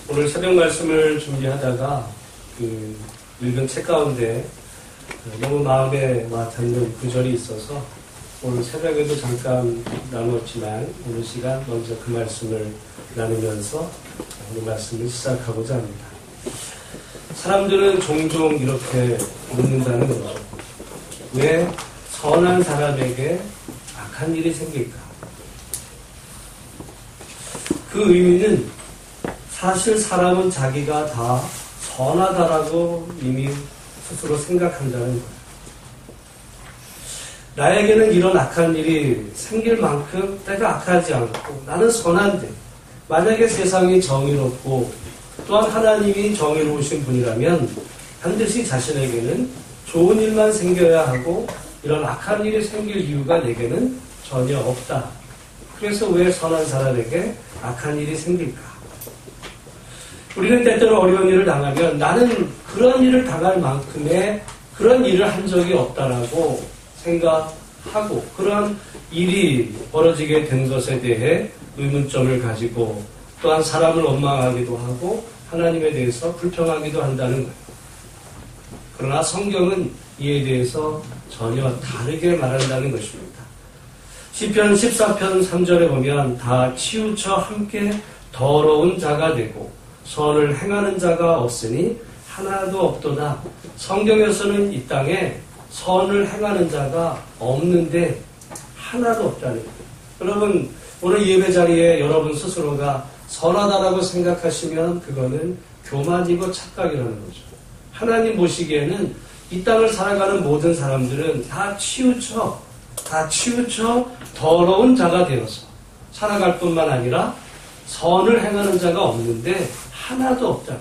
오늘 새벽 말씀을 준비하다가 읽은 책 가운데 너무 마음에 와닿는 구절이 있어서 오늘 새벽에도 잠깐 나눴지만 오늘 시간 먼저 그 말씀을 나누면서 오늘 말씀을 시작하고자 합니다. 사람들은 종종 이렇게 묻는다는 거죠. 왜 선한 사람에게 악한 일이 생길까? 그 의미는 사실 사람은 자기가 다 선하다라고 이미 스스로 생각한다는 거예요. 나에게는 이런 악한 일이 생길 만큼 내가 악하지 않고 나는 선한데, 만약에 세상이 정의롭고 또한 하나님이 정의로우신 분이라면 반드시 자신에게는 좋은 일만 생겨야 하고 이런 악한 일이 생길 이유가 내게는 전혀 없다. 그래서 왜 선한 사람에게 악한 일이 생길까? 우리는 때때로 어려운 일을 당하면 나는 그런 일을 당할 만큼의 그런 일을 한 적이 없다라고 생각하고 그런 일이 벌어지게 된 것에 대해 의문점을 가지고 또한 사람을 원망하기도 하고 하나님에 대해서 불평하기도 한다는 거예요. 그러나 성경은 이에 대해서 전혀 다르게 말한다는 것입니다. 시편 14편 3절에 보면 다 치우쳐 함께 더러운 자가 되고 선을 행하는 자가 없으니 하나도 없도다. 성경에서는 이 땅에 선을 행하는 자가 없는데 하나도 없다는 거예요. 여러분, 오늘 예배 자리에 여러분 스스로가 선하다라고 생각하시면 그거는 교만이고 착각이라는 거죠. 하나님 보시기에는 이 땅을 살아가는 모든 사람들은 다 치우쳐 더러운 자가 되어서 살아갈 뿐만 아니라 선을 행하는 자가 없는데 하나도 없다.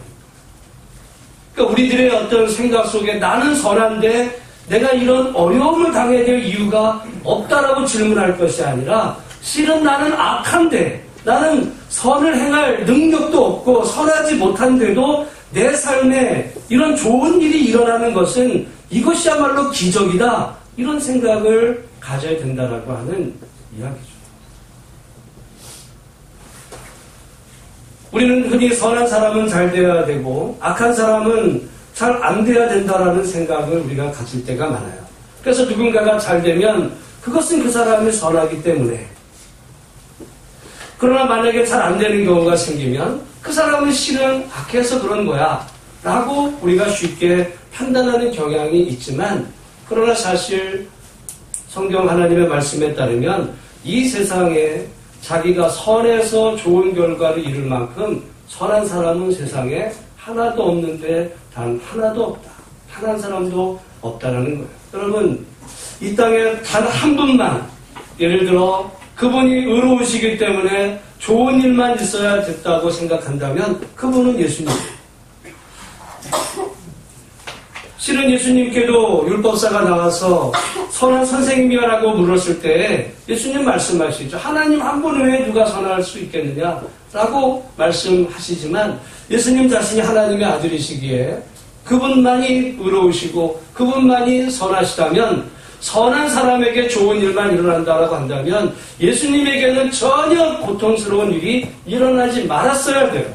그러니까 우리들의 어떤 생각 속에 나는 선한데 내가 이런 어려움을 당해야 될 이유가 없다라고 질문할 것이 아니라 실은 나는 악한데 나는 선을 행할 능력도 없고 선하지 못한데도 내 삶에 이런 좋은 일이 일어나는 것은 이것이야말로 기적이다. 이런 생각을 가져야 된다라고 하는 이야기죠. 우리는 흔히 선한 사람은 잘 되어야 되고 악한 사람은 잘 안 돼야 된다라는 생각을 우리가 가질 때가 많아요. 그래서 누군가가 잘 되면 그것은 그 사람이 선하기 때문에, 그러나 만약에 잘 안 되는 경우가 생기면 그 사람은 실은 악해서 그런 거야 라고 우리가 쉽게 판단하는 경향이 있지만, 그러나 사실 성경 하나님의 말씀에 따르면 이 세상에 자기가 선해서 좋은 결과를 이룰 만큼 선한 사람은 세상에 하나도 없는데 단 하나도 없다. 한 사람도 없다라는 거예요. 여러분, 이 땅에 단 한 분만, 예를 들어 그분이 의로우시기 때문에 좋은 일만 있어야 됐다고 생각한다면 그분은 예수님이에요. 실은 예수님께도 율법사가 나와서 선한 선생님이라고 물었을 때 예수님 말씀하시죠. 하나님 한 분 외에 누가 선할 수 있겠느냐라고 말씀하시지만 예수님 자신이 하나님의 아들이시기에 그분만이 의로우시고 그분만이 선하시다면 선한 사람에게 좋은 일만 일어난다라고 한다면 예수님에게는 전혀 고통스러운 일이 일어나지 말았어야 돼요.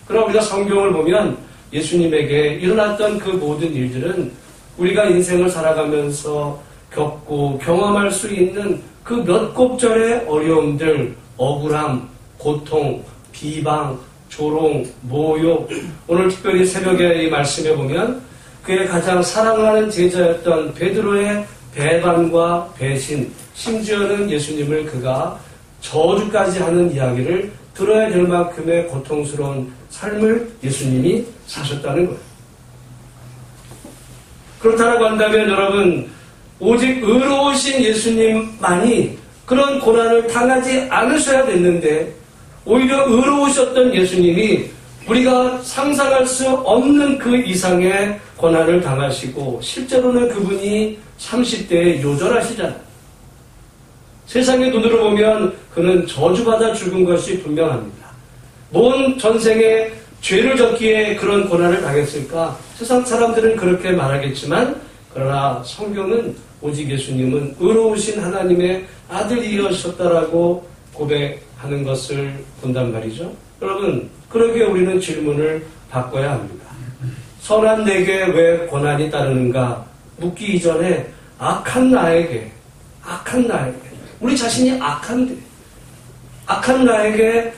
그럼 우리가 성경을 보면 예수님에게 일어났던 그 모든 일들은 우리가 인생을 살아가면서 겪고 경험할 수 있는 그 몇 곱절의 어려움들, 억울함, 고통, 비방, 조롱, 모욕, 오늘 특별히 새벽에 이 말씀에 보면 그의 가장 사랑하는 제자였던 베드로의 배반과 배신, 심지어는 예수님을 그가 저주까지 하는 이야기를 들어야 될 만큼의 고통스러운 삶을 예수님이 사셨다는 거예요. 그렇다고 한다면 여러분, 오직 의로우신 예수님만이 그런 고난을 당하지 않으셔야 됐는데 오히려 의로우셨던 예수님이 우리가 상상할 수 없는 그 이상의 고난을 당하시고 실제로는 그분이 30대에 요절하시잖아요. 세상의 눈으로 보면 그는 저주받아 죽은 것이 분명합니다. 뭔 전생에 죄를 졌기에 그런 고난을 당했을까? 세상 사람들은 그렇게 말하겠지만 그러나 성경은 오직 예수님은 의로우신 하나님의 아들이셨다라고 고백합니다. 하는 것을 본단 말이죠. 여러분, 그러기에 우리는 질문을 바꿔야 합니다. 선한 내게 왜 고난이 따르는가 묻기 이전에 악한 나에게 우리 자신이 악한 나에게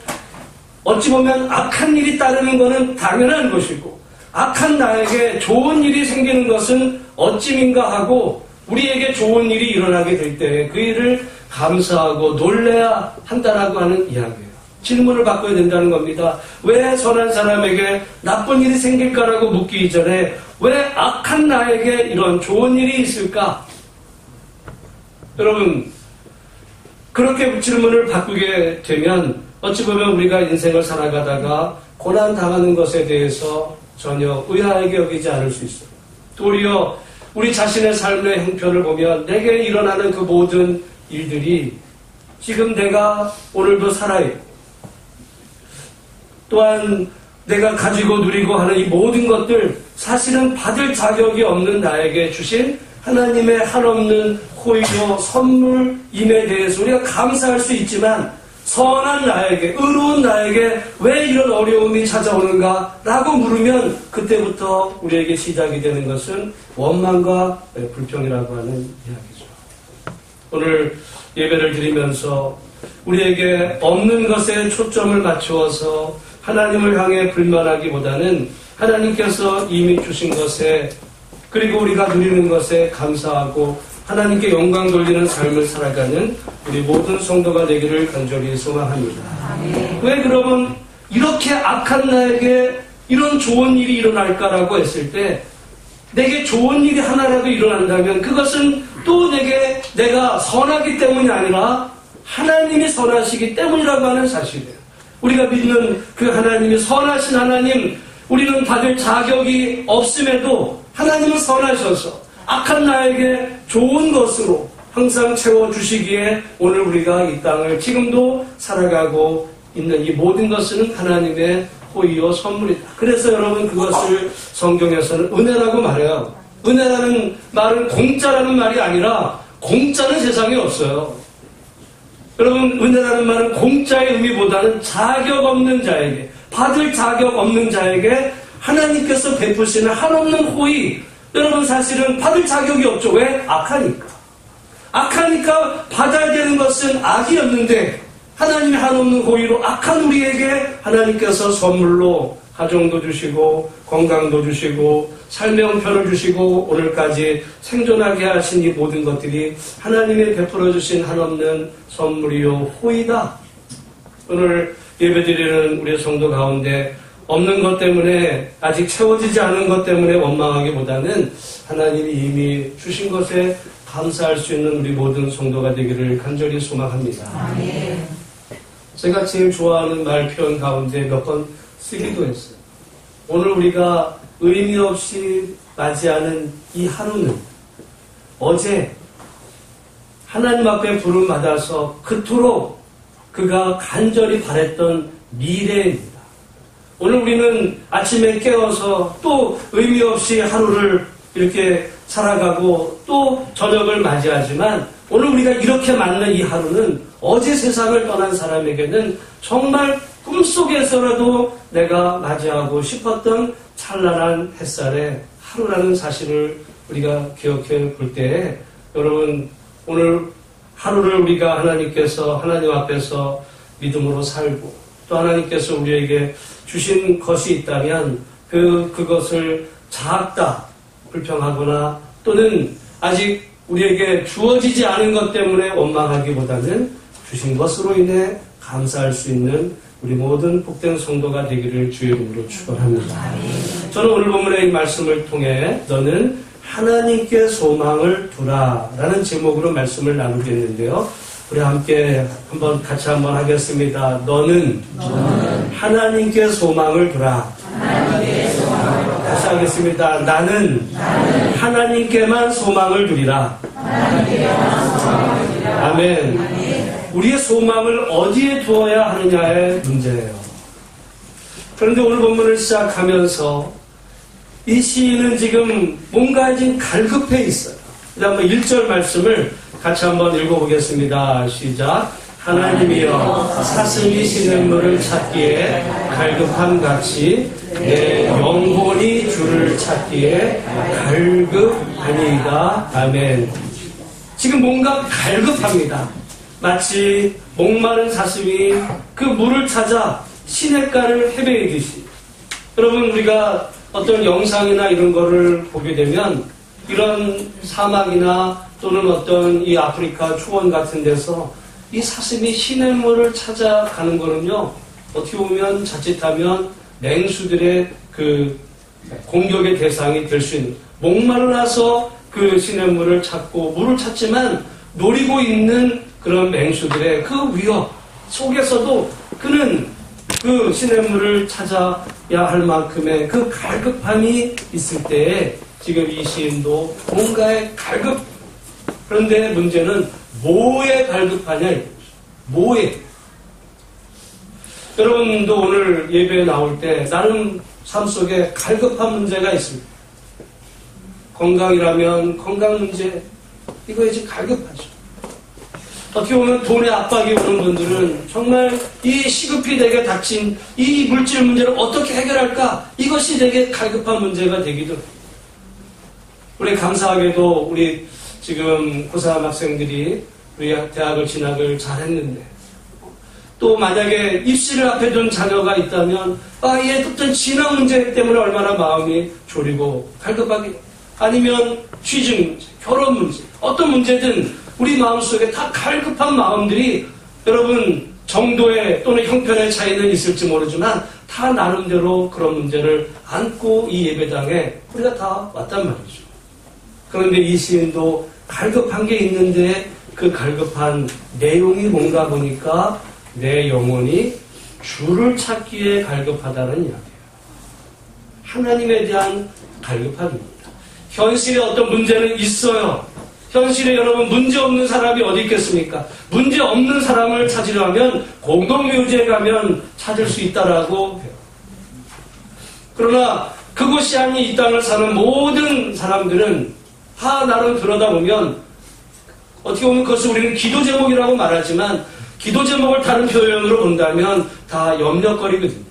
어찌 보면 악한 일이 따르는 것은 당연한 것이고 악한 나에게 좋은 일이 생기는 것은 어찌민가 하고 우리에게 좋은 일이 일어나게 될 때 그 일을 감사하고 놀라야 한다라고 하는 이야기예요. 질문을 바꿔야 된다는 겁니다. 왜 선한 사람에게 나쁜 일이 생길까라고 묻기 이전에 왜 악한 나에게 이런 좋은 일이 있을까? 여러분, 그렇게 질문을 바꾸게 되면 어찌 보면 우리가 인생을 살아가다가 고난 당하는 것에 대해서 전혀 의아하게 여기지 않을 수 있어요. 도리어 우리 자신의 삶의 형편을 보면 내게 일어나는 그 모든 일들이 지금 내가 오늘도 살아있고 또한 내가 가지고 누리고 하는 이 모든 것들 사실은 받을 자격이 없는 나에게 주신 하나님의 한없는 호의요 선물임에 대해서 우리가 감사할 수 있지만 선한 나에게, 의로운 나에게 왜 이런 어려움이 찾아오는가 라고 물으면 그때부터 우리에게 시작이 되는 것은 원망과 불평이라고 하는 이야기죠. 오늘 예배를 드리면서 우리에게 없는 것에 초점을 맞추어서 하나님을 향해 불만하기보다는 하나님께서 이미 주신 것에 그리고 우리가 누리는 것에 감사하고 하나님께 영광 돌리는 삶을 살아가는 우리 모든 성도가 되기를 간절히 소망합니다. 왜 그러면 이렇게 악한 나에게 이런 좋은 일이 일어날까라고 했을 때 내게 좋은 일이 하나라도 일어난다면 그것은 또 내가 선하기 때문이 아니라 하나님이 선하시기 때문이라고 하는 사실이에요. 우리가 믿는 그 하나님이 선하신 하나님, 우리는 받을 자격이 없음에도 하나님은 선하셔서 악한 나에게 좋은 것으로 항상 채워주시기에 오늘 우리가 이 땅을 지금도 살아가고 있는 이 모든 것은 하나님의 호의요 선물이다. 그래서 여러분 그것을 성경에서는 은혜라고 말해요. 은혜라는 말은 공짜라는 말이 아니라 공짜는 세상에 없어요. 여러분 은혜라는 말은 공짜의 의미보다는 자격 없는 자에게 받을 자격 없는 자에게 하나님께서 베푸시는 한없는 호의. 여러분 사실은 받을 자격이 없죠. 왜? 악하니까 받아야 되는 것은 악이었는데 하나님의 한없는 호의로 악한 우리에게 하나님께서 선물로 가정도 주시고 건강도 주시고 삶의 형편을 주시고 오늘까지 생존하게 하신 이 모든 것들이 하나님이 베풀어 주신 한없는 선물이요 호의다. 오늘 예배드리는 우리 성도 가운데 없는 것 때문에 아직 채워지지 않은 것 때문에 원망하기보다는 하나님이 이미 주신 것에 감사할 수 있는 우리 모든 성도가 되기를 간절히 소망합니다. 아멘. 제가 제일 좋아하는 말 표현 가운데 몇 번 쓰기도 했어요. 오늘 우리가 의미 없이 맞이하는 이 하루는 어제 하나님 앞에 부름 받아서 그토록 그가 간절히 바랬던 미래입니다. 오늘 우리는 아침에 깨어서 또 의미 없이 하루를 이렇게 살아가고 또 저녁을 맞이하지만 오늘 우리가 이렇게 맞는 이 하루는 어제 세상을 떠난 사람에게는 정말 꿈속에서라도 내가 맞이하고 싶었던 찬란한 햇살의 하루라는 사실을 우리가 기억해 볼 때에 여러분 오늘 하루를 우리가 하나님 앞에서 믿음으로 살고 또 하나님께서 우리에게 주신 것이 있다면 그것을 작다 불평하거나 또는 아직 우리에게 주어지지 않은 것 때문에 원망하기보다는 주신 것으로 인해 감사할 수 있는 우리 모든 복된 성도가 되기를 주의 이름으로 축원합니다. 저는 오늘 본문의 이 말씀을 통해 너는 하나님께 소망을 두라 라는 제목으로 말씀을 나누겠는데요. 우리 함께 같이 한번 하겠습니다. 너는 하나님께 소망을 두라. 다시 하겠습니다. 나는 하나님께만 소망을 두리라. 아멘. 우리의 소망을 어디에 두어야 하느냐의 문제예요. 그런데 오늘 본문을 시작하면서 이 시인은 지금 뭔가 지금 갈급해 있어요. 한번 1절 말씀을 같이 한번 읽어보겠습니다. 시작. 하나님이여 사슴이 시냇물을 찾기에 갈급함 같이 내 영혼이 주를 찾기에 갈급하니이다. 아멘. 지금 뭔가 갈급합니다. 마치 목마른 사슴이 그 물을 찾아 시냇가를 헤매이듯이. 여러분, 우리가 어떤 영상이나 이런 거를 보게 되면 이런 사막이나 또는 어떤 이 아프리카 초원 같은 데서 이 사슴이 시냇물을 찾아가는 거는요, 어떻게 보면 자칫하면 맹수들의 그 공격의 대상이 될 수 있는, 목말라서 그 시냇물을 찾고 물을 찾지만 노리고 있는 그런 맹수들의 그 위협 속에서도 그는 그 시냇물을 찾아야 할 만큼의 그 갈급함이 있을 때에 지금 이 시인도 뭔가의 갈급. 그런데 문제는 뭐에 갈급하냐 이거죠. 뭐에. 여러분도 오늘 예배에 나올 때 나름 삶 속에 갈급한 문제가 있습니다. 건강이라면 건강 문제, 이거 이제 갈급하죠. 어떻게 보면 돈의 압박이 오는 분들은 정말 이 시급히 되게 닥친 이 물질 문제를 어떻게 해결할까? 이것이 되게 갈급한 문제가 되기도 해요. 우리 감사하게도 우리 지금 고3 학생들이 우리 대학을 진학을 잘했는데 또 만약에 입시를 앞에 둔 자녀가 있다면 얘 어떤 진학 문제 때문에 얼마나 마음이 졸이고 갈급하게, 아니면 취직 문제, 결혼 문제, 어떤 문제든 우리 마음속에 다 갈급한 마음들이 여러분 정도의 또는 형편의 차이는 있을지 모르지만 다 나름대로 그런 문제를 안고 이 예배당에 우리가 다 왔단 말이죠. 그런데 이 시인도 갈급한 게 있는데 그 갈급한 내용이 뭔가 보니까 내 영혼이 주를 찾기에 갈급하다는 이야기예요. 하나님에 대한 갈급함입니다. 현실에 어떤 문제는 있어요. 현실에 여러분 문제 없는 사람이 어디 있겠습니까? 문제 없는 사람을 찾으려면 공동묘지에 가면 찾을 수 있다라고 해요. 그러나 그곳이 아닌 이 땅을 사는 모든 사람들은 나를 들여다보면 어떻게 보면 그것을 우리는 기도 제목이라고 말하지만 기도 제목을 다른 표현으로 본다면 다 염려거리거든요.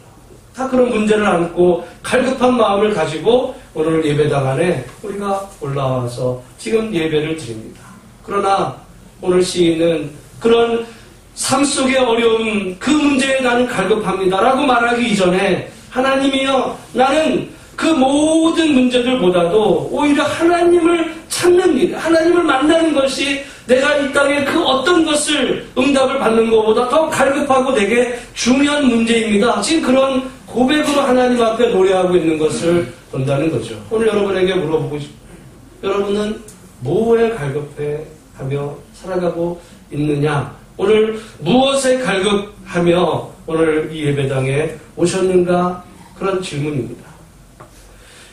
다 그런 문제를 안고 갈급한 마음을 가지고 오늘 예배당 안에 우리가 올라와서 지금 예배를 드립니다. 그러나 오늘 시인은 그런 삶 속의 어려움, 그 문제에 나는 갈급합니다라고 말하기 이전에 하나님이여 나는 그 모든 문제들보다도 오히려 하나님을 찾는 일, 하나님을 만나는 것이 내가 이 땅에 그 어떤 것을 응답을 받는 것보다 더 갈급하고 내게 중요한 문제입니다. 지금 그런 고백으로 하나님 앞에 노래하고 있는 것을 본다는 거죠. 오늘 여러분에게 물어보고 싶어요. 여러분은 뭐에 갈급해하며 살아가고 있느냐? 오늘 무엇에 갈급하며 오늘 이 예배당에 오셨는가? 그런 질문입니다.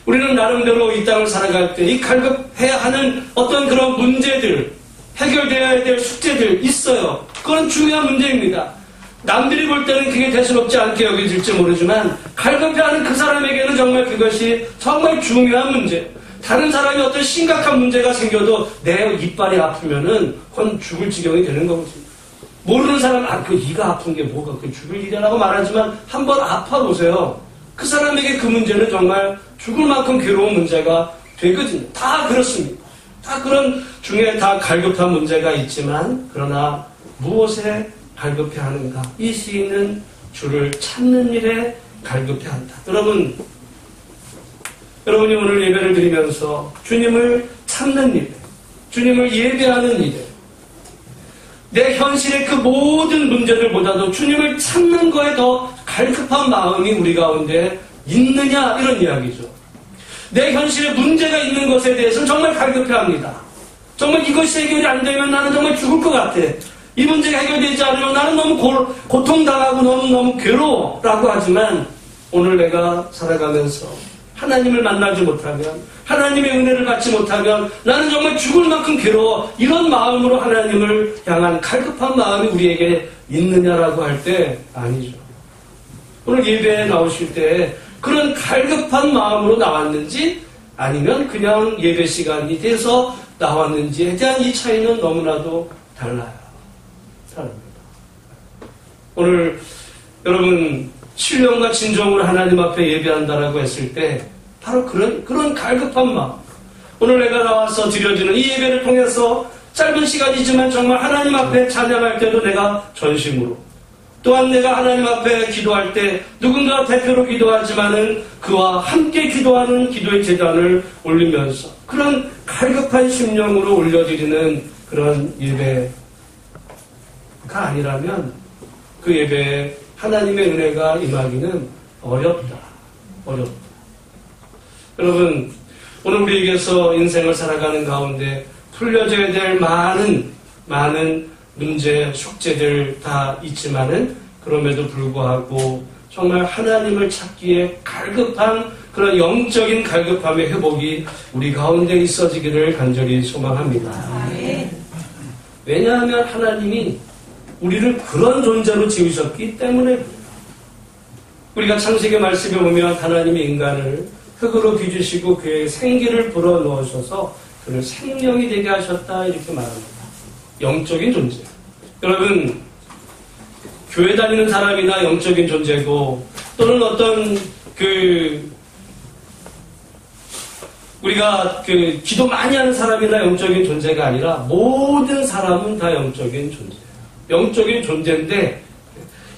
우리는 나름대로 이 땅을 살아갈 때 이 갈급해야 하는 어떤 그런 문제들, 해결되어야 될 숙제들 있어요. 그건 중요한 문제입니다. 남들이 볼 때는 그게 대수롭지 않게 여겨질지 모르지만 갈급해하는 그 사람에게는 정말 그것이 정말 중요한 문제. 다른 사람이 어떤 심각한 문제가 생겨도 내 이빨이 아프면은 그건 죽을 지경이 되는 거거든요. 모르는 사람은 그 이가 아픈 게 뭐가 그 죽을 일이라고 말하지만 한번 아파보세요. 그 사람에게 그 문제는 정말 죽을 만큼 괴로운 문제가 되거든요. 다 그렇습니다. 다 그런 중에 다 갈급한 문제가 있지만 그러나 무엇에 갈급해하는가? 이 시인은 주를 찾는 일에 갈급해한다. 여러분이 오늘 예배를 드리면서 주님을 찾는 일에, 주님을 예배하는 일에, 내 현실의 그 모든 문제들보다도 주님을 찾는 거에 더 갈급한 마음이 우리 가운데 있느냐 이런 이야기죠. 내 현실에 문제가 있는 것에 대해서는 정말 갈급해합니다. 정말 이것이 해결이 안 되면 나는 정말 죽을 것 같아. 이 문제가 해결되지 않으면 나는 너무 고통당하고 너무 괴로워라고 하지만 오늘 내가 살아가면서 하나님을 만나지 못하면 하나님의 은혜를 받지 못하면 나는 정말 죽을 만큼 괴로워. 이런 마음으로 하나님을 향한 갈급한 마음이 우리에게 있느냐라고 할 때 아니죠. 오늘 예배에 나오실 때 그런 갈급한 마음으로 나왔는지 아니면 그냥 예배 시간이 돼서 나왔는지에 대한 이 차이는 너무나도 달라요. 다릅니다. 오늘 여러분 신령과 진정으로 하나님 앞에 예배한다라고 했을 때 바로 그런 갈급한 마음, 오늘 내가 나와서 드려지는 이 예배를 통해서 짧은 시간이지만 정말 하나님 앞에 찬양할 때도 내가 전심으로, 또한 내가 하나님 앞에 기도할 때 누군가 대표로 기도하지만은 그와 함께 기도하는 기도의 제단을 올리면서 그런 갈급한 심령으로 올려드리는 그런 예배가 아니라면 그 예배에 하나님의 은혜가 임하기는 어렵다. 여러분, 오늘 우리에게서 인생을 살아가는 가운데 풀려져야 될 많은 문제, 숙제들 다 있지만은 그럼에도 불구하고 정말 하나님을 찾기에 갈급한 그런 영적인 갈급함의 회복이 우리 가운데 있어지기를 간절히 소망합니다. 왜냐하면 하나님이 우리를 그런 존재로 지으셨기 때문에, 우리가 창세기 말씀에 보면 하나님이 인간을 흙으로 빚으시고 그의 생기를 불어넣으셔서 그를 생명이 되게 하셨다, 이렇게 말합니다. 영적인 존재. 여러분, 교회 다니는 사람이나 영적인 존재고, 또는 어떤 우리가 기도 많이 하는 사람이나 영적인 존재가 아니라 모든 사람은 다 영적인 존재예요. 영적인 존재인데,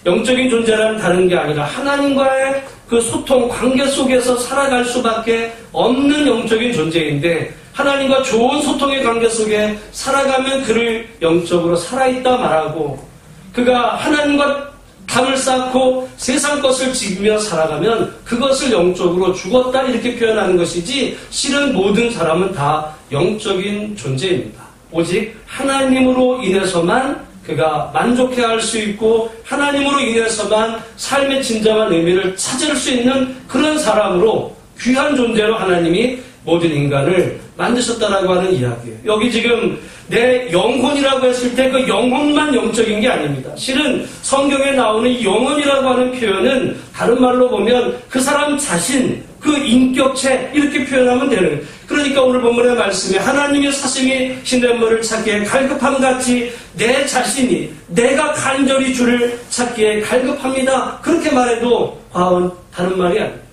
영적인 존재라는 다른 게 아니라 하나님과의 그 소통, 관계 속에서 살아갈 수밖에 없는 영적인 존재인데, 하나님과 좋은 소통의 관계 속에 살아가면 그를 영적으로 살아있다 말하고, 그가 하나님과 담을 쌓고 세상 것을 지키며 살아가면 그것을 영적으로 죽었다, 이렇게 표현하는 것이지, 실은 모든 사람은 다 영적인 존재입니다. 오직 하나님으로 인해서만 그가 만족해야 할 수 있고, 하나님으로 인해서만 삶의 진정한 의미를 찾을 수 있는 그런 사람으로, 귀한 존재로 하나님이 모든 인간을 만드셨다라고 하는 이야기예요. 여기 지금 내 영혼이라고 했을 때 그 영혼만 영적인 게 아닙니다. 실은 성경에 나오는 이 영혼이라고 하는 표현은 다른 말로 보면 그 사람 자신, 그 인격체, 이렇게 표현하면 되는 거예요. 그러니까 오늘 본문의 말씀에 하나님의 사심이 신뢰물을 찾기에 갈급함같이 내 자신이, 내가 간절히 주를 찾기에 갈급합니다, 그렇게 말해도 과언 다른 말이 아니에요.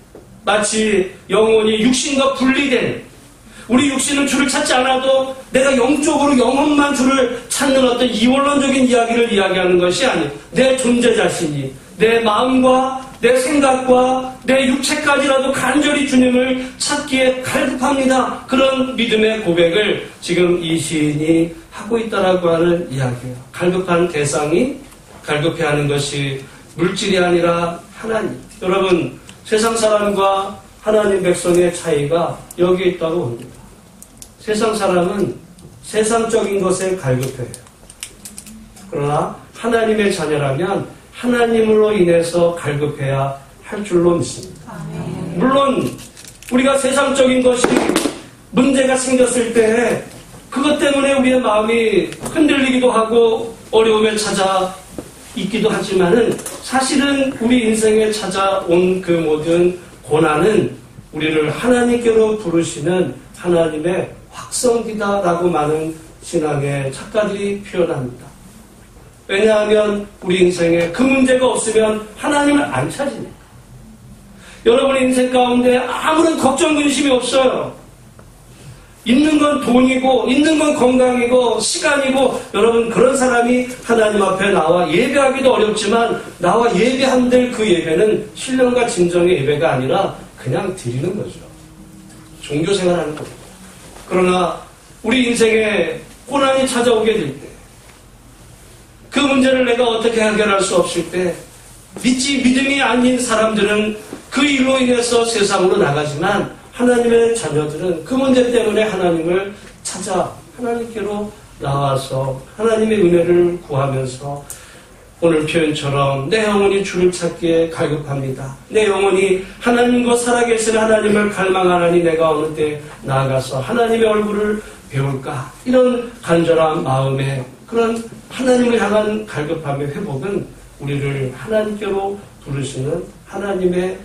마치 영혼이 육신과 분리된, 우리 육신은 주를 찾지 않아도 내가 영적으로 영혼만 주를 찾는 어떤 이원론적인 이야기를 이야기하는 것이 아니에요. 내 존재 자신이, 내 마음과 내 생각과 내 육체까지라도 간절히 주님을 찾기에 갈급합니다. 그런 믿음의 고백을 지금 이 시인이 하고 있다라고 하는 이야기예요. 갈급한 대상이 갈급해하는 것이 물질이 아니라 하나님. 여러분, 세상 사람과 하나님 백성의 차이가 여기에 있다고 봅니다. 세상 사람은 세상적인 것에 갈급해요. 그러나 하나님의 자녀라면 하나님으로 인해서 갈급해야 할 줄로 믿습니다. 물론 우리가 세상적인 것이 문제가 생겼을 때 그것 때문에 우리의 마음이 흔들리기도 하고 어려움에 찾아 있기도 하지만은, 사실은 우리 인생에 찾아온 그 모든 고난은 우리를 하나님께로 부르시는 하나님의 확성기다라고 많은 신앙의 작가들이 표현합니다. 왜냐하면 우리 인생에 그 문제가 없으면 하나님을 안 찾으니까. 여러분 인생 가운데 아무런 걱정 근심이 없어요. 있는 건 돈이고, 있는 건 건강이고, 시간이고, 여러분 그런 사람이 하나님 앞에 나와 예배하기도 어렵지만 나와 예배한들 그 예배는 신령과 진정의 예배가 아니라 그냥 드리는 거죠. 종교생활하는 겁니다. 그러나 우리 인생에 고난이 찾아오게 될 때, 그 문제를 내가 어떻게 해결할 수 없을 때, 믿음이 아닌 사람들은 그 일로 인해서 세상으로 나가지만 하나님의 자녀들은 그 문제 때문에 하나님을 찾아 하나님께로 나와서 하나님의 은혜를 구하면서 오늘 표현처럼 내 영혼이 주를 찾기에 갈급합니다. 내 영혼이 하나님과 살아계신 하나님을 갈망하나니 내가 어느 때 나아가서 하나님의 얼굴을 배울까, 이런 간절한 마음에 그런 하나님을 향한 갈급함의 회복은 우리를 하나님께로 부르시는 하나님의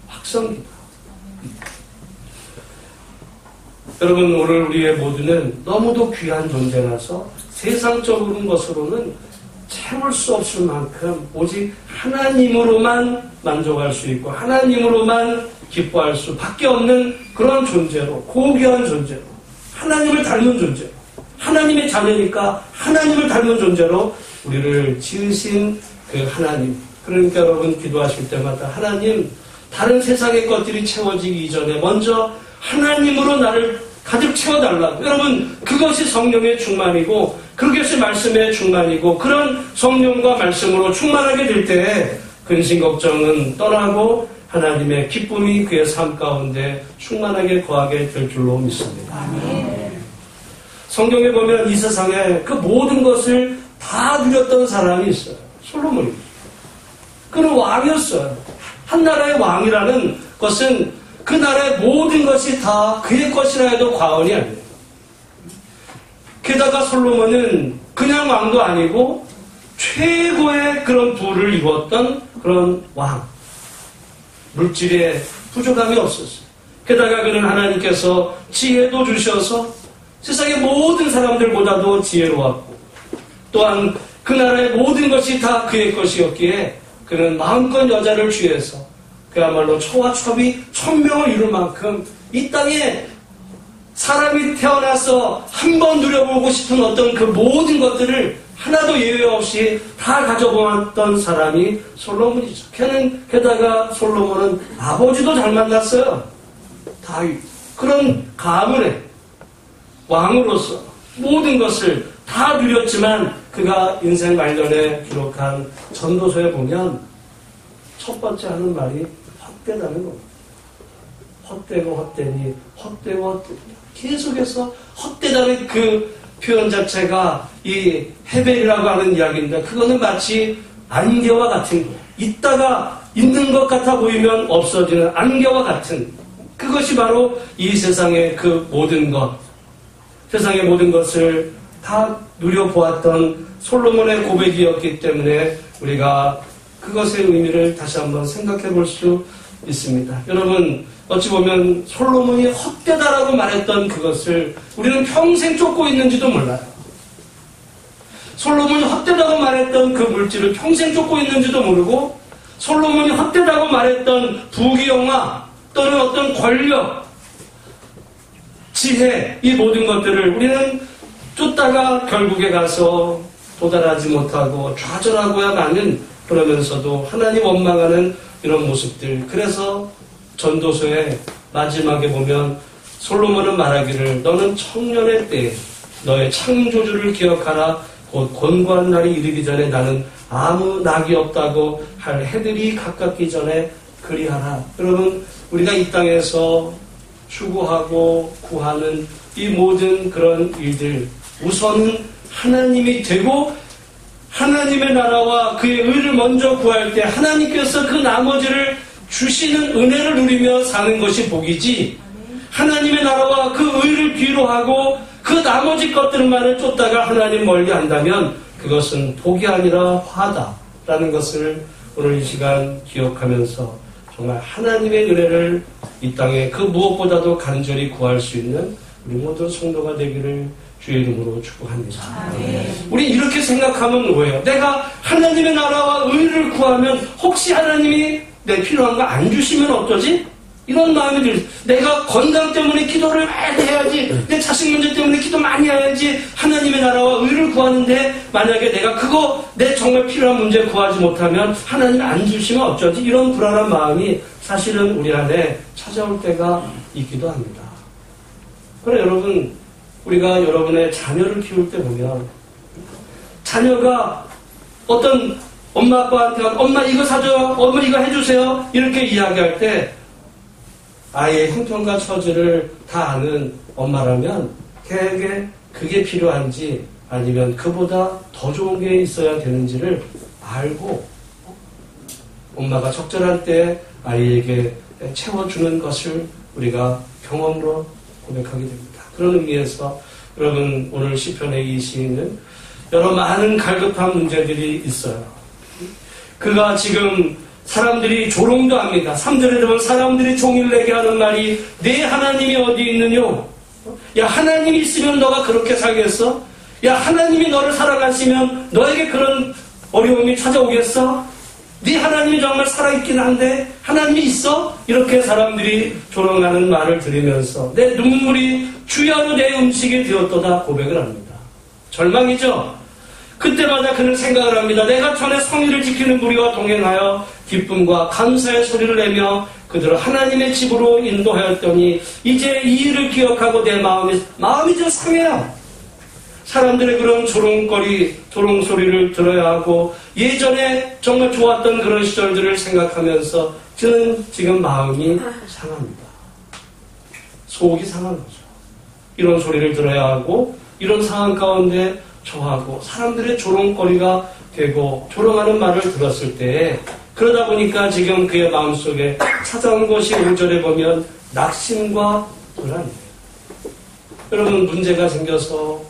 확성기다. 여러분, 오늘 우리의 모두는 너무도 귀한 존재라서 세상적인 것으로는 해볼 수 없을 만큼 오직 하나님으로만 만족할 수 있고 하나님으로만 기뻐할 수밖에 없는 그런 존재로, 고귀한 존재로, 하나님을 닮은 존재로, 하나님의 자녀니까 하나님을 닮은 존재로 우리를 지으신 그 하나님. 그러니까 여러분 기도하실 때마다 하나님, 다른 세상의 것들이 채워지기 이전에 먼저 하나님으로 나를 가득 채워달라고. 여러분, 그것이 성령의 충만이고 그것이 말씀의 충만이고, 그런 성령과 말씀으로 충만하게 될 때에 근심 걱정은 떠나고 하나님의 기쁨이 그의 삶 가운데 충만하게 거하게 될 줄로 믿습니다. 아멘. 성경에 보면 이 세상에 그 모든 것을 다 누렸던 사람이 있어요. 솔로몬입니다. 그는 왕이었어요. 한 나라의 왕이라는 것은 그 나라의 모든 것이 다 그의 것이라 해도 과언이 아니에요. 게다가 솔로몬은 그냥 왕도 아니고 최고의 그런 부를 이루었던 그런 왕. 물질에 부족함이 없었어요. 게다가 그는 하나님께서 지혜도 주셔서 세상의 모든 사람들보다도 지혜로웠고, 또한 그 나라의 모든 것이 다 그의 것이었기에 그는 마음껏 여자를 취해서 그야말로 초와 첩이 천명을 이룰 만큼 이 땅에 사람이 태어나서 한 번 누려보고 싶은 어떤 그 모든 것들을 하나도 예외 없이 다 가져보았던 사람이 솔로몬이죠. 게다가 솔로몬은 아버지도 잘 만났어요. 다윗. 그런 가문의 왕으로서 모든 것을 다 누렸지만 그가 인생 말년에 기록한 전도서에 보면 첫 번째 하는 말이 헛되다는 겁니다. 헛되고 헛되니 헛되고 헛되니 계속해서 헛되다는 그 표현 자체가 이 헤벨이라고 하는 이야기인데, 그거는 마치 안개와 같은 거예요. 있다가 있는 것 같아 보이면 없어지는 안개와 같은, 그것이 바로 이 세상의 그 모든 것, 세상의 모든 것을 다 누려보았던 솔로몬의 고백이었기 때문에 우리가 그것의 의미를 다시 한번 생각해 볼 수 있습니다. 여러분, 어찌 보면 솔로몬이 헛되다라고 말했던 그것을 우리는 평생 쫓고 있는지도 몰라요. 솔로몬이 헛되다고 말했던 그 물질을 평생 쫓고 있는지도 모르고, 솔로몬이 헛되다고 말했던 부귀영화 또는 어떤 권력, 지혜, 이 모든 것들을 우리는 쫓다가 결국에 가서 도달하지 못하고 좌절하고야 마는, 그러면서도 하나님 원망하는 이런 모습들. 그래서 전도서의 마지막에 보면 솔로몬은 말하기를 너는 청년의 때에 너의 창조주를 기억하라. 곧 곤고한 날이 이르기 전에 나는 아무 낙이 없다고 할 해들이 가깝기 전에 그리하라. 여러분, 우리가 이 땅에서 추구하고 구하는 이 모든 그런 일들, 우선은 하나님이 되고 하나님의 나라와 그의 의를 먼저 구할 때 하나님께서 그 나머지를 주시는 은혜를 누리며 사는 것이 복이지, 하나님의 나라와 그 의를 뒤로 하고 그 나머지 것들만을 쫓다가 하나님 멀리 한다면 그것은 복이 아니라 화다라는 것을 오늘 이 시간 기억하면서 정말 하나님의 은혜를 이 땅에 그 무엇보다도 간절히 구할 수 있는 우리 모든 성도가 되기를 주의 이름으로 축복합니다. 우리 이렇게 생각하면 뭐예요? 내가 하나님의 나라와 의를 구하면 혹시 하나님이 내 필요한 거 안 주시면 어쩌지? 이런 마음이 들어요. 내가 건강 때문에 기도를 많이 해야지, 내 자식 문제 때문에 기도 많이 해야지 하나님의 나라와 의를 구하는데, 만약에 내가 그거 내 정말 필요한 문제 구하지 못하면 하나님이 안 주시면 어쩌지? 이런 불안한 마음이 사실은 우리 안에 찾아올 때가 있기도 합니다. 그래, 여러분, 우리가 여러분의 자녀를 키울 때 보면 자녀가 어떤 엄마 아빠한테 엄마 이거 사줘, 엄마 이거 해주세요 이렇게 이야기할 때 아이의 형편과 처지를 다 아는 엄마라면 걔에게 그게 필요한지 아니면 그보다 더 좋은 게 있어야 되는지를 알고 엄마가 적절한 때에 아이에게 채워주는 것을 우리가 경험으로 고백하게 됩니다. 그런 의미에서 여러분, 오늘 시편의 이 시인은 여러 많은 갈급한 문제들이 있어요. 그가 지금 사람들이 조롱도 합니다. 3절에 보면 사람들이 종일 내게 하는 말이 내 하나님이 어디 있느냐? 야, 하나님이 있으면 너가 그렇게 살겠어? 야, 하나님이 너를 사랑하시면 너에게 그런 어려움이 찾아오겠어? 네 하나님이 정말 살아있긴 한데 하나님이 있어? 이렇게 사람들이 조롱하는 말을 들으면서 내 눈물이 주야로 내 음식이 되었도다 고백을 합니다. 절망이죠. 그때마다 그는 생각을 합니다. 내가 전에 성의를 지키는 무리와 동행하여 기쁨과 감사의 소리를 내며 그들을 하나님의 집으로 인도하였더니 이제 이 일을 기억하고 내 마음이 좀 상해요. 사람들의 그런 조롱 소리를 들어야 하고 예전에 정말 좋았던 그런 시절들을 생각하면서 저는 지금 마음이 상합니다. 속이 상한 거죠. 이런 소리를 들어야 하고 이런 상황 가운데 처하고 사람들의 조롱거리가 되고 조롱하는 말을 들었을 때 그러다 보니까 지금 그의 마음속에 찾아온 것이 5절에 보면 낙심과 불안이에요. 여러분 문제가 생겨서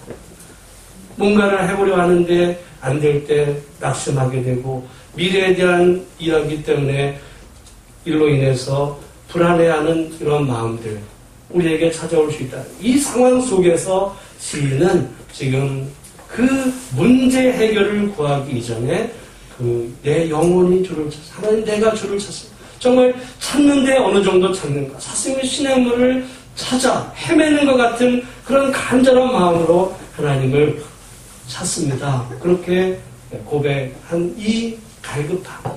뭔가를 해보려 하는데 안 될 때 낙심하게 되고 미래에 대한 이야기 때문에 일로 인해서 불안해하는 이런 마음들 우리에게 찾아올 수 있다. 이 상황 속에서 시인은 지금 그 문제 해결을 구하기 이전에 내 영혼이 주를 찾아 하나님 내가 주를 찾습니다. 정말 찾는데 어느 정도 찾는가 사슴의 시냇물을 찾아 헤매는 것 같은 그런 간절한 마음으로 하나님을 찾습니다. 그렇게 고백한 이 갈급함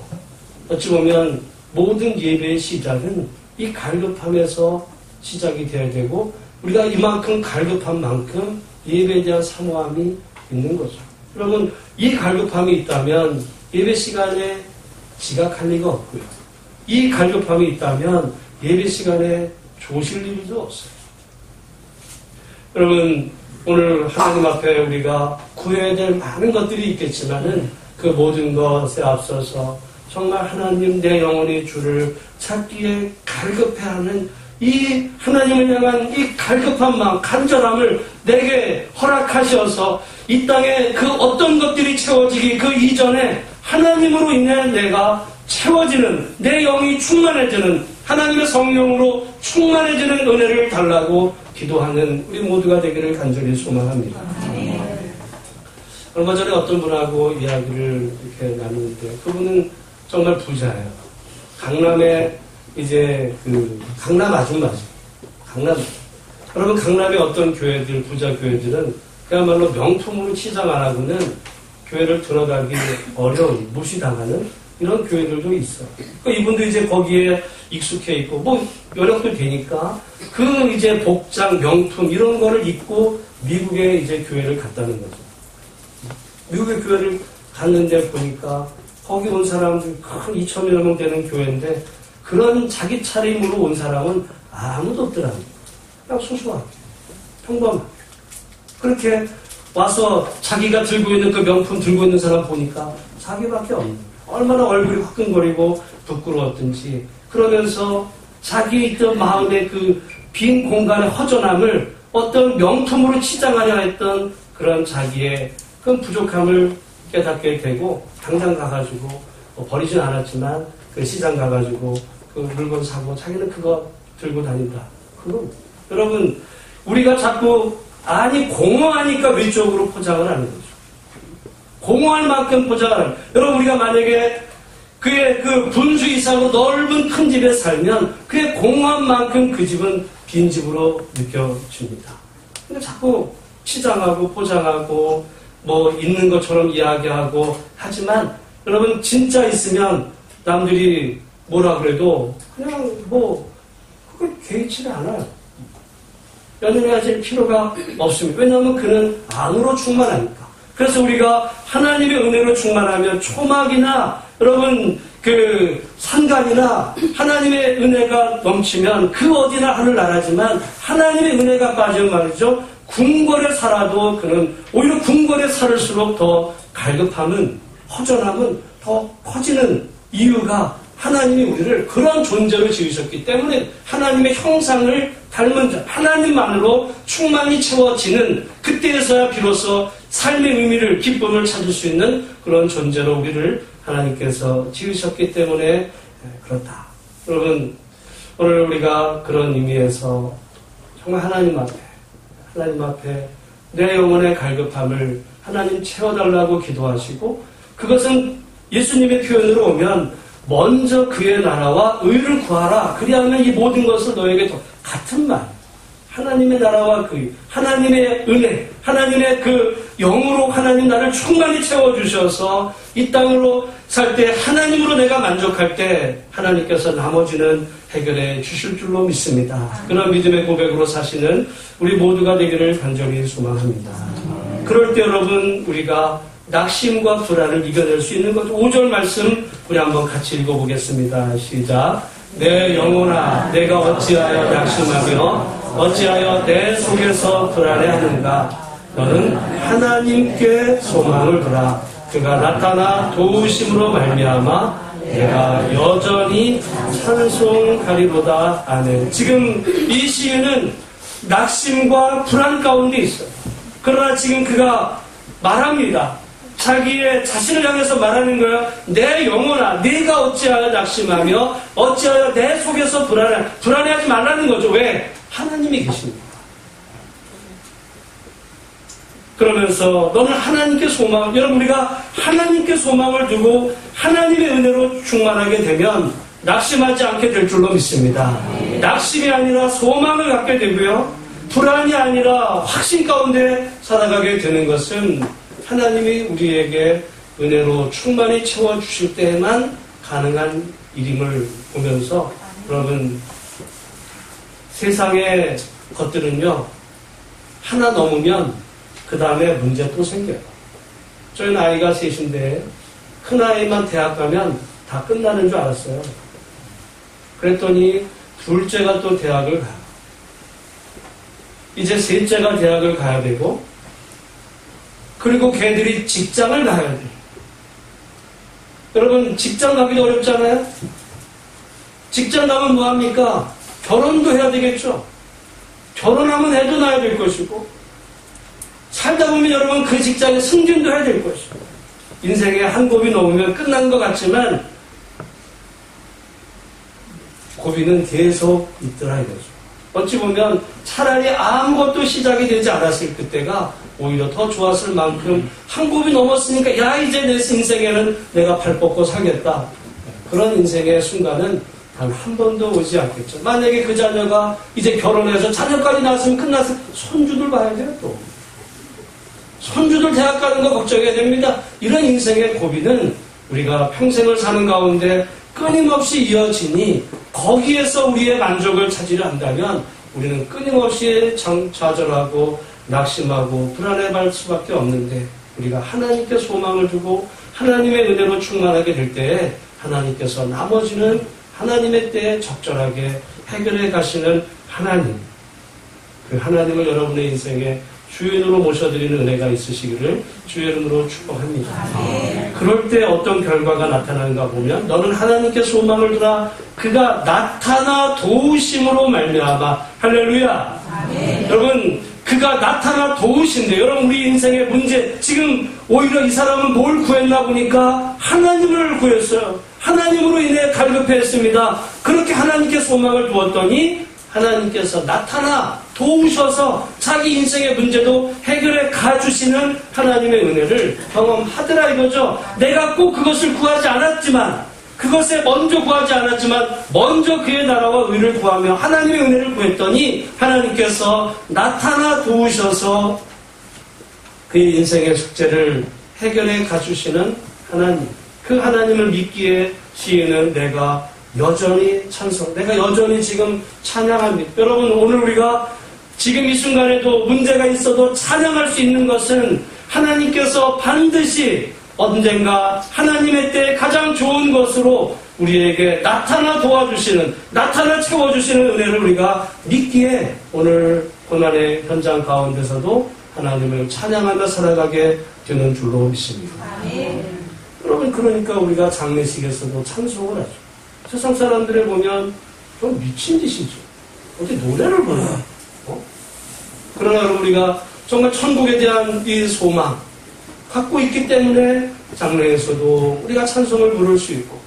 어찌 보면 모든 예배의 시작은 이 갈급함에서 시작이 되어야 되고 우리가 이만큼 갈급한 만큼 예배에 대한 사모함이 있는 거죠. 여러분 이 갈급함이 있다면 예배 시간에 지각할 리가 없고요. 이 갈급함이 있다면 예배 시간에 조실 일도 없어요. 여러분 오늘 하나님 앞에 우리가 구해야 될 많은 것들이 있겠지만은 그 모든 것에 앞서서 정말 하나님 내 영혼의 주를 찾기에 갈급해하는 이 하나님을 향한 이 갈급한 마음, 간절함을 내게 허락하셔서 이 땅에 그 어떤 것들이 채워지기 그 이전에 하나님으로 인해 내가 채워지는 내 영이 충만해지는 하나님의 성령으로 충만해지는 은혜를 달라고 기도하는 우리 모두가 되기를 간절히 소망합니다. 얼마 전에 어떤 분하고 이야기를 이렇게 나누는데 그분은 정말 부자예요. 강남에 이제 강남 아줌마죠. 강남. 여러분 강남의 어떤 교회들 부자 교회들은 그야말로 명품으로 치장 안 하고는 교회를 들어가기 어려운 무시당하는 이런 교회들도 있어요. 그러니까 이분도 이제 거기에 익숙해 있고 뭐 여력도 되니까 그 이제 복장 명품 이런 거를 입고 미국에 이제 교회를 갔다는 거죠. 미국의 교회를 갔는데 보니까 거기 온 사람들 큰 2,000여 명 되는 교회인데 그런 자기 차림으로 온 사람은 아무도 없더라고요. 그냥 소소하게 평범하게 그렇게 와서 자기가 들고 있는 그 명품 들고 있는 사람 보니까 자기밖에 없는 거예요. 얼마나 얼굴이 화끈거리고 부끄러웠든지 그러면서 자기 있던 마음의 그 빈 공간의 허전함을 어떤 명품으로 치장하려 했던 그런 자기의 그 부족함을 깨닫게 되고 당장 가가지고 버리진 않았지만 그 시장 가가지고 그 물건 사고 자기는 그거 들고 다닌다. 그건 여러분 우리가 자꾸 공허하니까 위쪽으로 포장을 하는 거죠. 공허할 만큼 포장을 하는 거죠. 여러분 우리가 만약에 그의 그 분수 이상으로 넓은 큰 집에 살면 그의 공허한 만큼 그 집은 빈 집으로 느껴집니다. 근데 자꾸 치장하고 포장하고 뭐 있는 것처럼 이야기하고 하지만 여러분 진짜 있으면 남들이 뭐라 그래도 그냥 뭐 그걸 개의치를 않아요. 연연해질 필요가 없습니다. 왜냐하면 그는 안으로 충만하니까. 그래서 우리가 하나님의 은혜로 충만하면 초막이나 여러분 그 산간이나 하나님의 은혜가 넘치면 그 어디나 하늘나라지만 하나님의 은혜가 빠지면 말이죠. 궁궐에 살아도 그는 오히려 궁궐에 살을수록 더 갈급함은 허전함은 더 커지는 이유가 하나님이 우리를 그런 존재로 지으셨기 때문에 하나님의 형상을 닮은 자, 하나님만으로 충만히 채워지는 그때에서야 비로소 삶의 의미를 기쁨을 찾을 수 있는 그런 존재로 우리를 하나님께서 지으셨기 때문에 그렇다. 여러분 오늘 우리가 그런 의미에서 정말 하나님 앞에 내 영혼의 갈급함을 하나님 채워달라고 기도하시고 그것은 예수님의 표현으로 오면 먼저 그의 나라와 의를 구하라. 그리하면 이 모든 것을 너에게 더 같은 말. 하나님의 나라와 그 하나님의 은혜, 하나님의 그 영으로 하나님 나를 충만히 채워주셔서 이 땅으로 살 때 하나님으로 내가 만족할 때 하나님께서 나머지는 해결해 주실 줄로 믿습니다. 그런 믿음의 고백으로 사시는 우리 모두가 되기를 간절히 소망합니다. 그럴 때 여러분 우리가 낙심과 불안을 이겨낼 수 있는 것 5절 말씀 우리 한번 같이 읽어보겠습니다. 시작. 내 영혼아 내가 어찌하여 낙심하며 어찌하여 내 속에서 불안해하는가. 너는 하나님께 소망을 두라. 그가 나타나 도우심으로 말미암아 내가 여전히 찬송하리로다. 아멘. 지금 이 시인은 낙심과 불안 가운데 있어요. 그러나 지금 그가 말합니다. 자기의 자신을 향해서 말하는 거야. 내 영혼아, 네가 어찌하여 낙심하며 어찌하여 내 속에서 불안해하지 말라는 거죠. 왜? 하나님이 계십니다. 그러면서 너는 하나님께 소망, 여러분 우리가 하나님께 소망을 두고 하나님의 은혜로 충만하게 되면 낙심하지 않게 될 줄로 믿습니다. 낙심이 아니라 소망을 갖게 되고요. 불안이 아니라 확신 가운데 살아가게 되는 것은 하나님이 우리에게 은혜로 충만히 채워주실 때에만 가능한 일임을 보면서 여러분 세상의 것들은요 하나 넘으면 그 다음에 문제 또 생겨요. 저희 아이가 셋인데 큰아이만 대학 가면 다 끝나는 줄 알았어요. 그랬더니 둘째가 또 대학을 가요. 이제 셋째가 대학을 가야 되고 그리고 걔들이 직장을 가야 돼요. 여러분 직장 가기도 어렵잖아요. 직장 가면 뭐합니까? 결혼도 해야 되겠죠. 결혼하면 애도 낳아야 될 것이고 살다 보면 여러분 그 직장에 승진도 해야 될 것이고 인생에 한 고비 넘으면 끝난 것 같지만 고비는 계속 있더라 이거죠. 어찌 보면 차라리 아무것도 시작이 되지 않았을 그때가 오히려 더 좋았을 만큼 한 곱이 넘었으니까 야 이제 내 인생에는 내가 팔 뻗고 살겠다. 그런 인생의 순간은 단 한 번도 오지 않겠죠. 만약에 그 자녀가 이제 결혼해서 자녀까지 낳았으면 끝났을 손주들 봐야 돼요 또. 손주들 대학 가는 거 걱정해야 됩니다. 이런 인생의 고비는 우리가 평생을 사는 가운데 끊임없이 이어지니 거기에서 우리의 만족을 찾으려 한다면 우리는 끊임없이 좌절하고 낙심하고 불안해할 수밖에 없는데 우리가 하나님께 소망을 두고 하나님의 은혜로 충만하게 될 때에 하나님께서 나머지는 하나님의 때에 적절하게 해결해 가시는 하나님, 그 하나님을 여러분의 인생에 주인으로 모셔드리는 은혜가 있으시기를 주의 이름으로 축복합니다. 그럴 때 어떤 결과가 나타나는가 보면 너는 하나님께 소망을 두라. 그가 나타나 도우심으로 말미암아. 할렐루야. 여러분 그가 나타나 도우신데 여러분 우리 인생의 문제 지금 오히려 이 사람은 뭘 구했나 보니까 하나님을 구했어요. 하나님으로 인해 갈급했습니다. 그렇게 하나님께 소망을 두었더니 하나님께서 나타나 도우셔서 자기 인생의 문제도 해결해 가주시는 하나님의 은혜를 경험하더라 이거죠. 내가 꼭 그것을 구하지 않았지만 그것에 먼저 구하지 않았지만 먼저 그의 나라와 의를 구하며 하나님의 은혜를 구했더니 하나님께서 나타나 도우셔서 그의 인생의 숙제를 해결해 가주시는 하나님. 그 하나님을 믿기에 시인은 내가 여전히 내가 여전히 지금 찬양합니다. 여러분 오늘 우리가 지금 이 순간에도 문제가 있어도 찬양할 수 있는 것은 하나님께서 반드시 언젠가 하나님의 때에 가장 좋은 것으로 우리에게 나타나 도와주시는 나타나 채워주시는 은혜를 우리가 믿기에 오늘 고난의 현장 가운데서도 하나님을 찬양하며 살아가게 되는 줄로 믿습니다. 여러분 그러니까 우리가 장례식에서도 찬송을 하죠. 세상 사람들을 보면 좀 미친 짓이죠. 어떻게 노래를 불러요? 그러나 여러분 우리가 정말 천국에 대한 이 소망 갖고 있기 때문에 장례에서도 우리가 찬송을 부를 수 있고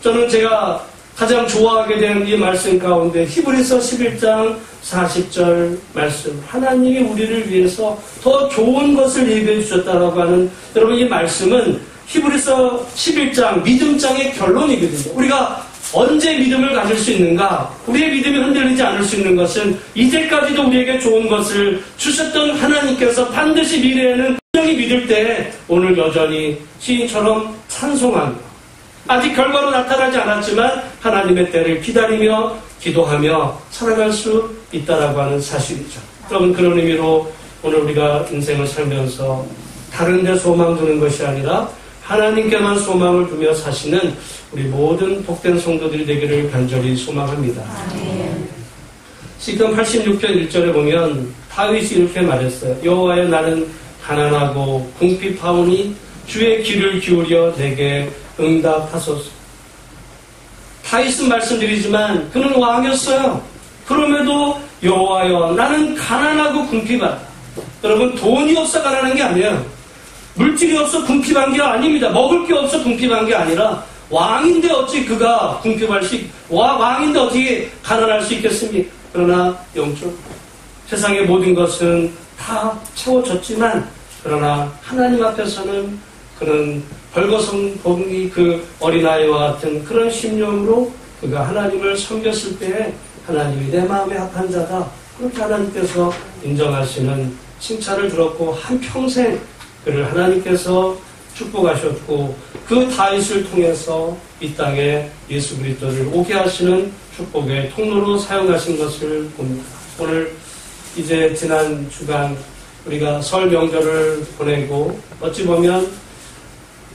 저는 제가 가장 좋아하게 된 이 말씀 가운데 히브리서 11장 40절 말씀 하나님이 우리를 위해서 더 좋은 것을 예비해 주셨다라고 하는 여러분 이 말씀은 히브리서 11장 믿음장의 결론이거든요. 우리가 언제 믿음을 가질 수 있는가? 우리의 믿음이 흔들리지 않을 수 있는 것은 이제까지도 우리에게 좋은 것을 주셨던 하나님께서 반드시 미래에는 분명히 믿을 때 오늘 여전히 시인처럼 찬송하며 아직 결과로 나타나지 않았지만 하나님의 때를 기다리며 기도하며 살아갈 수 있다라고 하는 사실이죠. 여러분, 그런 의미로 오늘 우리가 인생을 살면서 다른 데 소망 두는 것이 아니라 하나님께만 소망을 두며 사시는 우리 모든 복된 성도들이 되기를 간절히 소망합니다. 시편 86편 1절에 보면 다윗이 이렇게 말했어요. 여호와여, 나는 가난하고 궁핍하오니 주의 귀를 기울여 내게 응답하소서. 다윗은 말씀드리지만 그는 왕이었어요. 그럼에도 여호와여, 나는 가난하고 궁핍하다. 여러분, 돈이 없어 가난한 게 아니에요. 물질이 없어 궁핍한 게 아닙니다. 먹을 게 없어 궁핍한 게 아니라 왕인데 어찌 그가 궁핍할 수 왕인데 어떻게 가난할 수 있겠습니까? 그러나 영적 세상의 모든 것은 다 채워졌지만 그러나 하나님 앞에서는 그런 벌거벗은 복이 그 어린아이와 같은 그런 심령으로 그가 하나님을 섬겼을 때에 하나님이 내 마음에 합한 자다, 그렇게 하나님께서 인정하시는 칭찬을 들었고 한평생 그를 하나님께서 축복하셨고 그 다윗을 통해서 이 땅에 예수 그리스도를 오게 하시는 축복의 통로로 사용하신 것을 봅니다. 오늘 이제 지난 주간 우리가 설 명절을 보내고 어찌 보면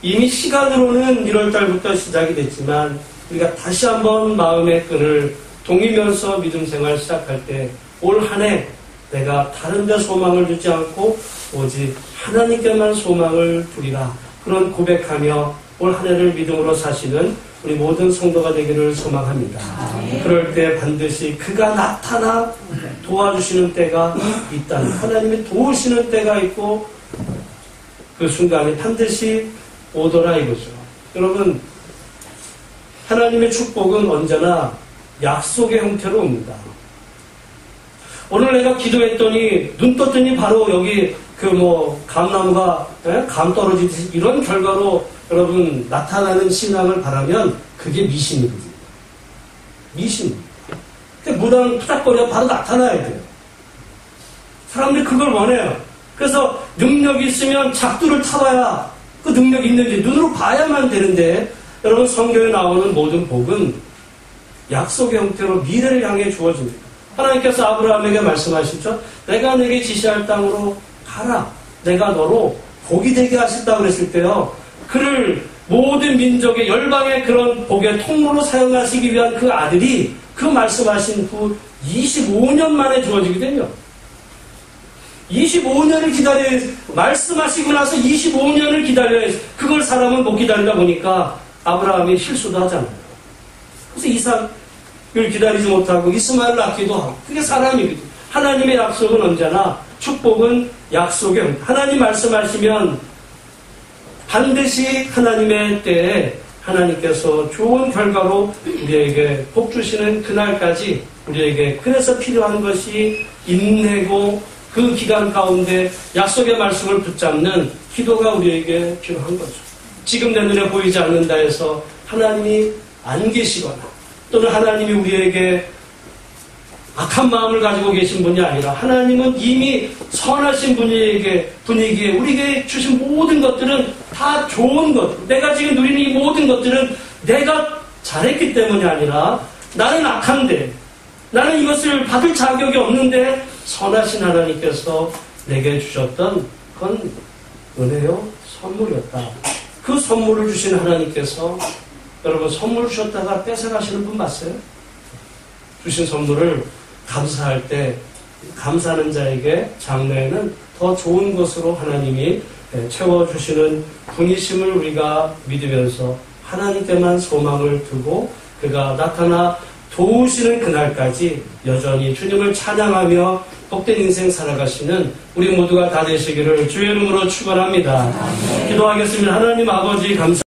이미 시간으로는 1월달부터 시작이 됐지만 우리가 다시 한번 마음의 끈을 동이면서 믿음 생활 시작할 때 올 한 해 내가 다른 데 소망을 두지 않고 오직 하나님께만 소망을 두리라, 그런 고백하며 올 한 해를 믿음으로 사시는 우리 모든 성도가 되기를 소망합니다. 그럴 때 반드시 그가 나타나 도와주시는 때가 있다는, 하나님이 도우시는 때가 있고 그 순간에 반드시 오더라 이거죠. 여러분, 하나님의 축복은 언제나 약속의 형태로 옵니다. 오늘 내가 기도했더니 눈 떴더니 바로 여기 감나무가 감 떨어지듯이 이런 결과로 여러분 나타나는 신앙을 바라면 그게 미신이거든요. 미신. 무당 푸닥거려 바로 나타나야 돼요. 사람들이 그걸 원해요. 그래서 능력이 있으면 작두를 타봐야 그 능력이 있는지 눈으로 봐야만 되는데, 여러분 성경에 나오는 모든 복은 약속의 형태로 미래를 향해 주어집니다. 하나님께서 아브라함에게 말씀하시죠. 내가 내게 지시할 땅으로 가라. 내가 너로 복이 되게 하셨다고 그랬을 때요. 그를 모든 민족의 열방의 그런 복의 통로로 사용하시기 위한 그 아들이 그 말씀하신 후 25년 만에 주어지거든요. 25년을 기다려야, 말씀하시고 나서 25년을 기다려야, 그걸 사람은 못 기다리다 보니까 아브라함이 실수도 하잖아요. 그래서 이삭을 기다리지 못하고 이스마엘을 낳기도 하고, 그게 사람이거든요. 하나님의 약속은 언제나, 축복은 약속이에요. 하나님 말씀하시면 반드시 하나님의 때에 하나님께서 좋은 결과로 우리에게 복 주시는 그날까지 우리에게 그래서 필요한 것이 인내고, 그 기간 가운데 약속의 말씀을 붙잡는 기도가 우리에게 필요한 거죠. 지금 내 눈에 보이지 않는다 해서 하나님이 안 계시거나 또는 하나님이 우리에게 악한 마음을 가지고 계신 분이 아니라 하나님은 이미 선하신 분위기에 우리에게 주신 모든 것들은 다 좋은 것, 내가 지금 누리는 이 모든 것들은 내가 잘했기 때문이 아니라 나는 악한데, 나는 이것을 받을 자격이 없는데 선하신 하나님께서 내게 주셨던 그건 은혜요, 선물이었다. 그 선물을 주신 하나님께서, 여러분 선물 주셨다가 뺏어가시는 분 맞어요? 주신 선물을 감사할 때 감사하는 자에게 장래에는 더 좋은 것으로 하나님이 채워주시는 분이심을 우리가 믿으면서 하나님께만 소망을 두고 그가 나타나 도우시는 그날까지 여전히 주님을 찬양하며 복된 인생 살아가시는 우리 모두가 다 되시기를 주의 이름으로 축원합니다. 기도하겠습니다. 하나님 아버지 감사합니다.